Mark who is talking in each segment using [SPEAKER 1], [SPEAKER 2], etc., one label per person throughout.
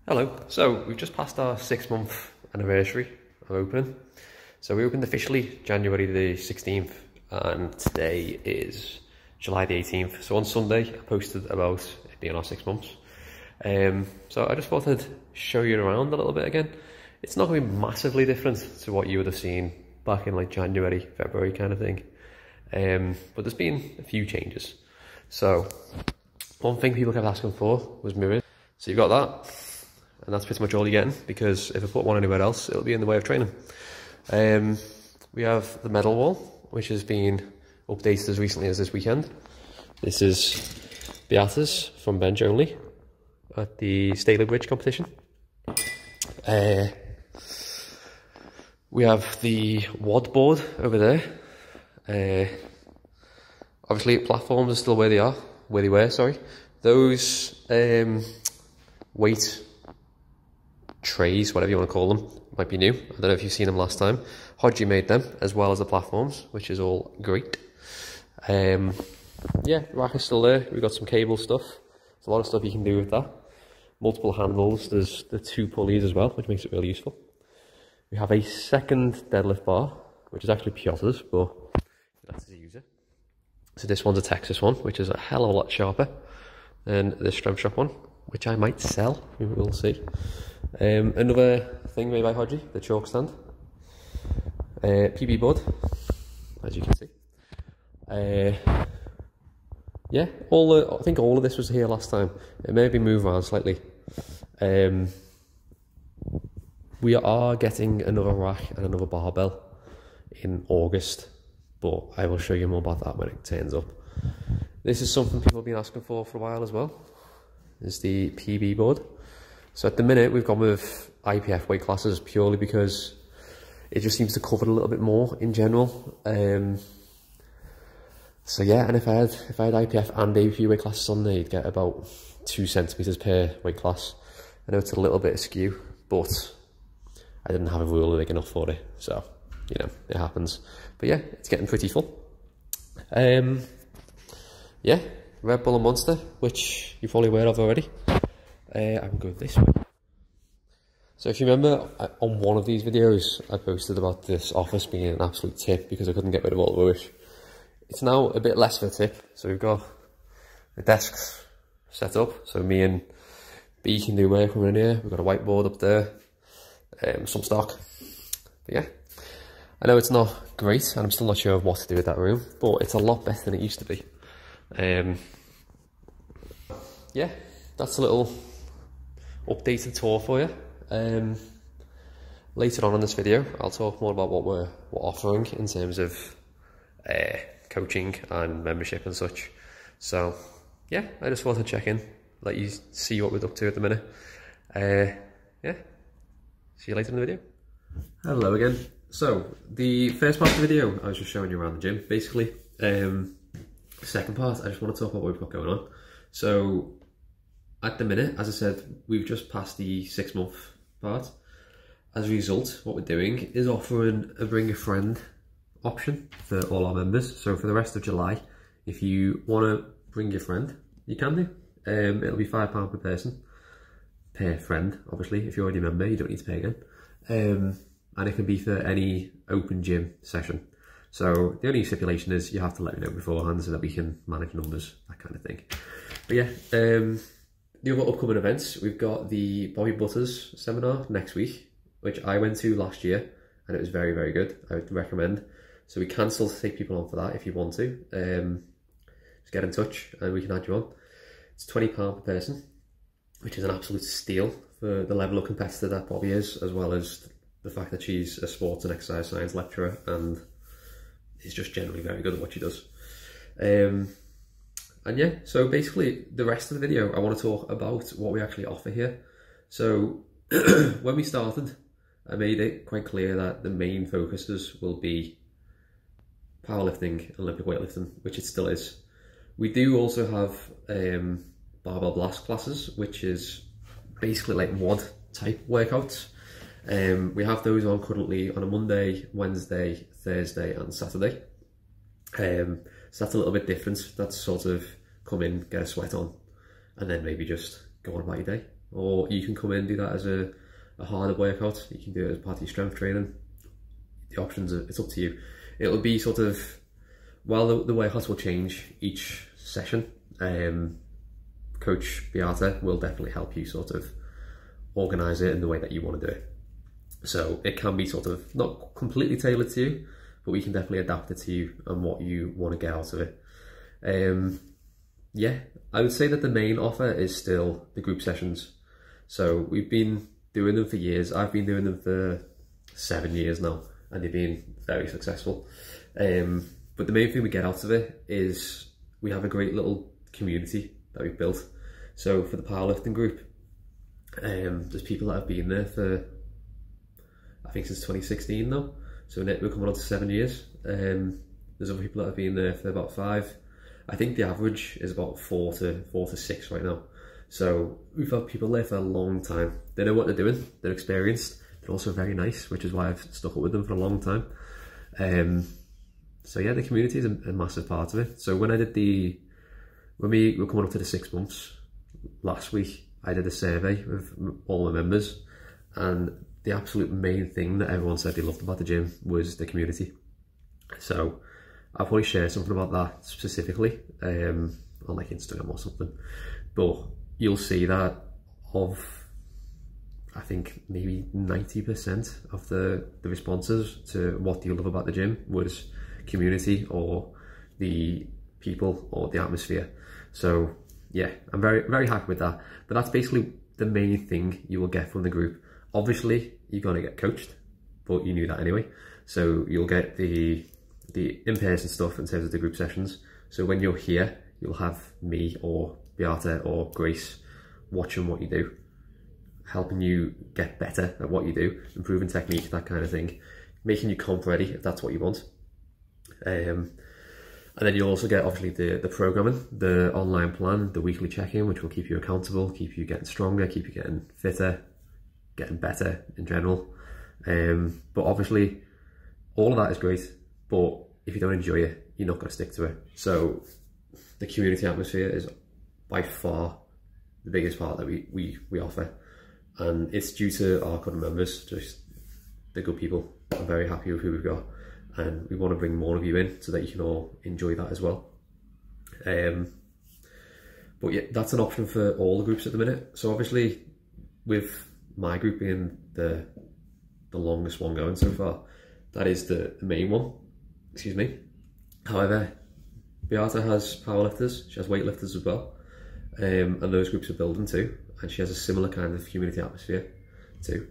[SPEAKER 1] Hello. So we've just passed our 6-month anniversary of opening. So we opened officially January the 16th and today is July the 18th. So on Sunday I posted about it being our 6 months. So I just thought I'd show you around a little bit again. It's not going to be massively different to what you would have seen back in like January, February kind of thing. But there's been a few changes. So one thing people kept asking for was mirrors. So you've got that. And that's pretty much all you're getting, because if I put one anywhere else, it'll be in the way of training. We have the medal wall, which has been updated as recently as this weekend. This is Beatas from bench only at the Staley Bridge competition. We have the WOD board over there. Obviously platforms are still where they are, where they were, sorry. Those weight trays, whatever you want to call them, might be new. I don't know if you've seen them last time. Hodgie made them, as well as the platforms, which is all great. Yeah, the rack is still there. We've got some cable stuff. There's a lot of stuff you can do with that. Multiple handles. There's the 2 pulleys as well, which makes it really useful. We have a second deadlift bar, which is actually Piotr's, but that's to use it. So this one's a Texas one, which is a hell of a lot sharper than the strength strap one, which I might sell. We will see. Another thing made by Hodgie, the chalk stand. PB board, as you can see. Yeah, I think all of this was here last time. It may be moved around slightly. We are getting another rack and another barbell in August, but I will show you more about that when it turns up. This is something people have been asking for a while as well. Is the PB board. So at the minute we've gone with IPF weight classes purely because it just seems to cover a little bit more in general. So yeah, and if I had IPF and AP weight classes on there, you'd get about 2 centimeters per weight class. I know it's a little bit askew, but I didn't have a ruler big enough for it, so you know, it happens. But yeah, it's getting pretty full. Yeah, Red Bull and Monster, which you're probably aware of already. I'm going this way. So if you remember, on one of these videos, I posted about this office being an absolute tip because I couldn't get rid of all the rubbish. It's now a bit less of a tip. So we've got the desks set up, so me and B can do work from in here. We've got a whiteboard up there, some stock. But yeah, I know it's not great, and I'm still not sure of what to do with that room, but it's a lot better than it used to be. Yeah, that's a little updated tour for you. Later on in this video, I'll talk more about what we're offering in terms of coaching and membership and such. So yeah, I just wanted to check in, let you see what we're up to at the minute. Yeah, see you later in the video. Hello again. So the first part of the video, I was just showing you around the gym, basically. Second part, I just want to talk about what we've got going on. So at the minute, as I said, we've just passed the 6-month part. As a result, what we're doing is offering a bring a friend option for all our members. So for the rest of July, if you want to bring your friend, you can do. It'll be £5 per person, per friend, obviously. If you're already a member, you don't need to pay again. And it can be for any open gym session. So the only stipulation is you have to let me know beforehand so that we can manage numbers, that kind of thing. But yeah, the other upcoming events, we've got the Bobby Butters seminar next week, which I went to last year, and it was very, very good. I would recommend. So we can still take people on for that if you want to. Just get in touch and we can add you on. It's £20 per person, which is an absolute steal for the level of competitor that Bobby is, as well as the fact that she's a sports and exercise science lecturer and is just generally very good at what she does. And yeah, so basically the rest of the video, I want to talk about what we actually offer here. So when we started, I made it quite clear that the main focuses will be powerlifting and Olympic weightlifting, which it still is. We do also have barbell blast classes, which is basically like WOD type workouts. We have those on currently on a Monday, Wednesday, Thursday and Saturday. So that's a little bit different. That's sort of come in, get a sweat on, and then maybe just go on about your day. or you can come in and do that as a harder workout. You can do it as part of your strength training. The options are, it's up to you. It'll be sort of, well, the workouts will change each session. Coach Beata will definitely help you sort of organise it in the way that you want to do it. So it can be sort of not completely tailored to you, but we can definitely adapt it to you and what you want to get out of it. Yeah, I would say that the main offer is still the group sessions. So we've been doing them for years. I've been doing them for 7 years now, and they've been very successful. But the main thing we get out of it is we have a great little community that we've built. So for the powerlifting group, there's people that have been there for, I think since 2016 now. So we're coming on to 7 years. There's other people that have been there for about 5. I think the average is about 4 to 6 right now. So we've had people there for a long time. They know what they're doing, they're experienced, they're also very nice, which is why I've stuck up with them for a long time. So yeah, the community is a massive part of it. So when we were coming up to the 6 months last week, I did a survey with all my members, and the absolute main thing that everyone said they loved about the gym was the community. So I'll probably share something about that specifically on like Instagram or something, but you'll see that of, I think maybe 90% of the responses to what do you love about the gym was community or the people or the atmosphere. So yeah, I'm very happy with that. But that's basically the main thing you will get from the group. Obviously you're going to get coached, but you knew that anyway. So you'll get the in-person stuff in terms of the group sessions. So when you're here, you'll have me or Beata or Grace watching what you do, helping you get better at what you do, improving technique, that kind of thing, making you comp ready if that's what you want. And then you'll also get obviously the programming, the online plan, the weekly check-in, which will keep you accountable, keep you getting stronger, keep you getting fitter, getting better in general. But obviously all of that is great, but if you don't enjoy it, you're not going to stick to it. So the community atmosphere is by far the biggest part that we offer, and it's due to our current members, just the good people. I'm very happy with who we've got, and we want to bring more of you in so that you can all enjoy that as well. But yeah, that's an option for all the groups at the minute. So obviously with my group being the longest one going so far, that is the main one, excuse me. However, Beata has powerlifters, she has weightlifters as well, and those groups are building too, and she has a similar kind of community atmosphere too.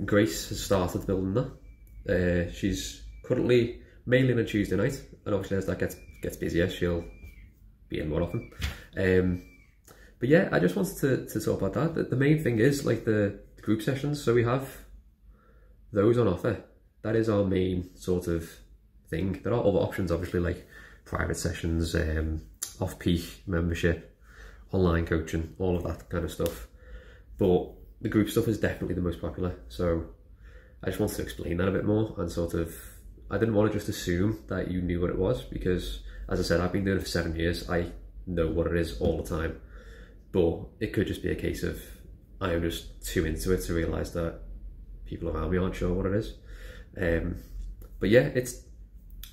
[SPEAKER 1] Grace has started building that. She's currently mainly on a Tuesday night, and obviously as that gets busier, she'll be in more often. But yeah, I just wanted to talk about that. The main thing is like the group sessions, so we have those on offer. That is our main sort of thing. There are other options obviously, like private sessions, off-peak membership, online coaching, all of that kind of stuff. But the group stuff is definitely the most popular. So I just wanted to explain that a bit more, and sort of, I didn't want to just assume that you knew what it was, because as I said, I've been doing it for 7 years. I know what it is all the time, but it could just be a case of I am just too into it to realise that people around me aren't sure what it is. But yeah,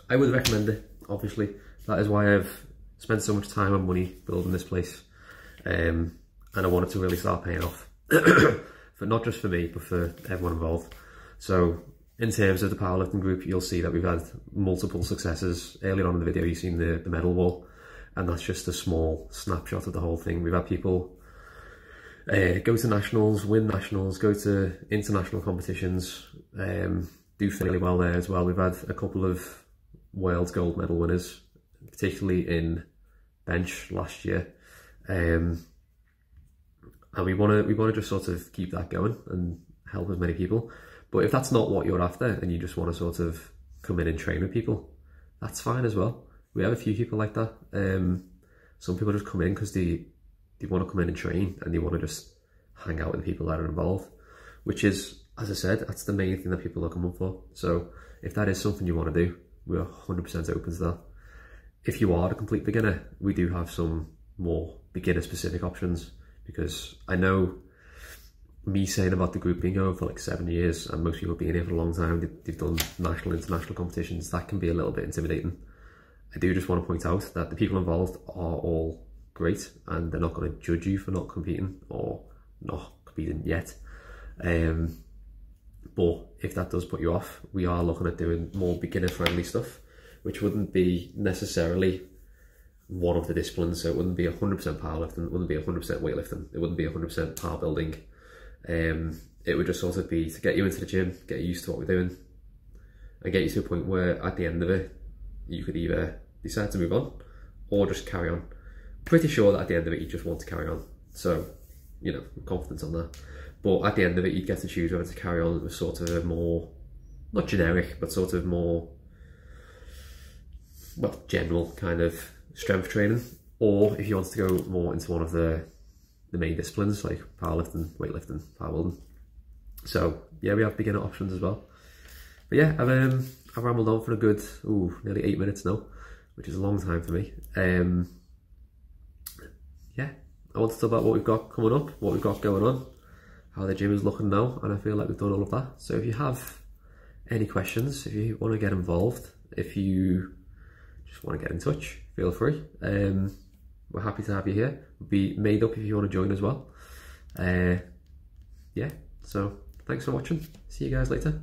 [SPEAKER 1] I would recommend it, obviously. That is why I've spent so much time and money building this place, and I wanted to really start paying off, for not just for me, but for everyone involved. So in terms of the powerlifting group, you'll see that we've had multiple successes. Earlier on in the video, you've seen the medal wall, and that's just a small snapshot of the whole thing. We've had people go to nationals, win nationals, go to international competitions, do fairly well there as well. We've had a couple of world gold medal winners, particularly in bench last year, and we want to just sort of keep that going and help as many people. But if that's not what you're after and you just want to sort of come in and train with people, that's fine as well. We have a few people like that. Some people just come in because they want to come in and train, and they want to just hang out with the people that are involved, which is, as I said, that's the main thing that people are coming for. So if that is something you want to do, we're 100% open to that. If you are a complete beginner, we do have some more beginner specific options, because I know me saying about the group being going for like 7 years, and most people being here for a long time, they've done national, international competitions, that can be a little bit intimidating. I do just want to point out that the people involved are all great, and they're not going to judge you for not competing or not competing yet. But if that does put you off, we are looking at doing more beginner-friendly stuff, which wouldn't be necessarily one of the disciplines. So it wouldn't be 100% powerlifting, it wouldn't be 100% weightlifting, it wouldn't be 100% power building. It would just sort of be to get you into the gym, get you used to what we're doing, and get you to a point where at the end of it, you could either decide to move on or just carry on. Pretty sure that at the end of it, you just want to carry on. So, you know, I'm confident on that. But at the end of it, you'd get to choose whether to carry on with sort of a more, not generic, but sort of more, well, general kind of strength training, or if you wanted to go more into one of the main disciplines like powerlifting, weightlifting, power building. So yeah, we have beginner options as well. But yeah, I've rambled on for a good nearly 8 minutes now, which is a long time for me. Yeah, I want to talk about what we've got coming up, what we've got going on, how the gym is looking now, and I feel like we've done all of that. So if you have any questions, if you want to get involved, if you just want to get in touch, feel free. We're happy to have you here. We'll be made up if you want to join as well. Yeah, so thanks for watching. See you guys later.